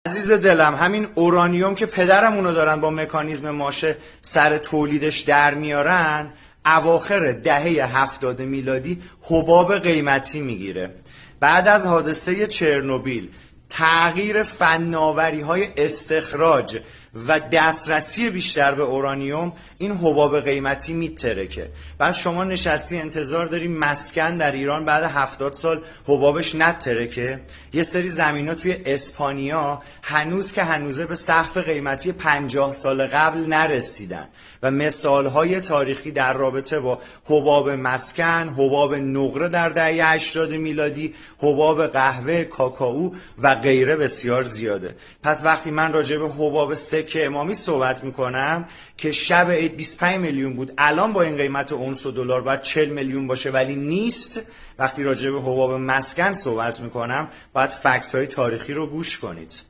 عزیز دلم، همین اورانیوم که پدرمونو دارن با مکانیزم ماشه سر تولیدش در میارن، اواخر دهه 70 میلادی حباب قیمتی میگیره. بعد از حادثه چرنوبیل تغییر فناوری‌های استخراج و دسترسی بیشتر به اورانیوم، این حباب قیمتی میترکه. بعد شما نشستی انتظار داری مسکن در ایران بعد 70 سال حبابش نترکه. یه سری زمینا توی اسپانیا هنوز که هنوزه به سقف قیمتی 50 سال قبل نرسیدن و مثالهای تاریخی در رابطه با حباب مسکن، حباب نقره در دهه 80 میلادی، حباب قهوه، کاکائو و غیره بسیار زیاده. پس وقتی من راجع به حباب سکه امامی صحبت میکنم که شب عید 25 میلیون بود، الان با این قیمت اونس و دلار باید 40 میلیون باشه ولی نیست، وقتی راجع به حباب مسکن صحبت میکنم باید فکت های تاریخی رو گوش کنید.